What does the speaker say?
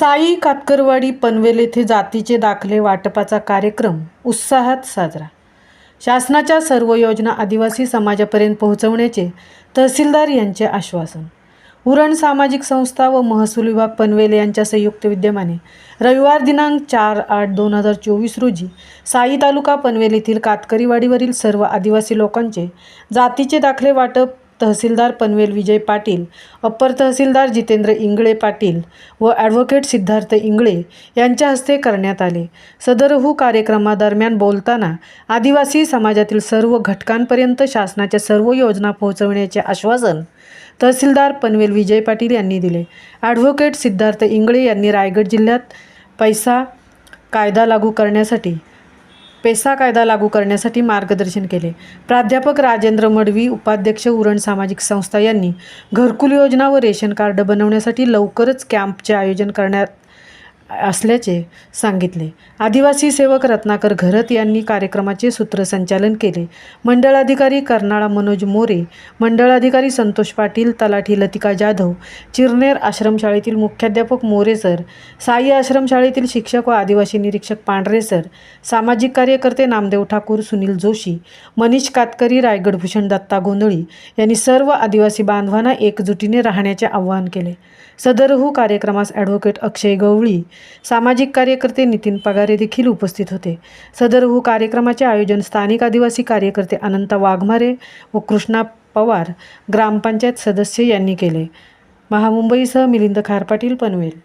साई कातकरवाडी पनवेल येथे जातीचे दाखले वाटपाचा कार्यक्रम उत्साहात साजरा। शासनाच्या सर्व योजना आदिवासी समाजापर्यंत पोहोचवण्याचे तहसीलदार यांचे आश्वासन। उरण सामाजिक संस्था व महसूल विभाग पनवेल यांच्या संयुक्त विद्यमाने रविवार दिनांक 4/8/2024 रोजी साई तालुका पनवेल येथील कातकरीवाडीवरील सर्व आदिवासी लोकांचे जातीचे दाखले वाटप तहसीलदार पनवेल विजय पाटील, अप्पर तहसीलदार जितेंद्र इंगळे पाटील व ॲडव्होकेट सिद्धार्थ इंगळे यांच्या हस्ते करण्यात आले। सदरहू कार्यक्रमादरम्यान बोलताना आदिवासी समाजातील सर्व घटकांपर्यंत शासनाच्या सर्व योजना पोहोचवण्याचे आश्वासन तहसीलदार पनवेल विजय पाटील यांनी दिले। ॲडव्होकेट सिद्धार्थ इंगळे यांनी रायगड जिल्ह्यात पैसा कायदा लागू करण्यासाठी मार्गदर्शन केले। प्राध्यापक राजेंद्र मडवी, उपाध्यक्ष उरण सामाजिक संस्था यांनी घरकुल योजना व रेशन कार्ड बनवण्यासाठी लवकरच कॅम्पचे आयोजन करण्यात असल्याचे सांगितले। आदिवासी सेवक रत्नाकर घरत यांनी कार्यक्रमाचे सूत्रसंचालन केले। मंडळाधिकारी कर्नाळा मनोज मोरे, मंडळाधिकारी संतोष पाटील, तलाठी लतिका जाधव, चिरनेर आश्रमशाळेतील मुख्याध्यापक मोरे सर, साई आश्रमशाळेतील शिक्षक व आदिवासी निरीक्षक पांढरे सर, सामाजिक कार्यकर्ते नामदेव ठाकूर, सुनील जोशी, मनीष कातकरी, रायगड भूषण दत्ता गोंधळी यांनी सर्व आदिवासी बांधवांना एकजुटीने राहण्याचे आवाहन केले। सदरहू कार्यक्रमास ॲडव्होकेट अक्षय गवळी, सामाजिक कार्यकर्ते नितीन पगारे देखील उपस्थित होते। सदरहू कार्यक्रमाचे आयोजन स्थानिक आदिवासी कार्यकर्ते अनंता वाघमारे व कृष्णा पवार, ग्रामपंचायत सदस्य यांनी केले। महामुंबईसह मिलिंद खारपाटील, पनवेल।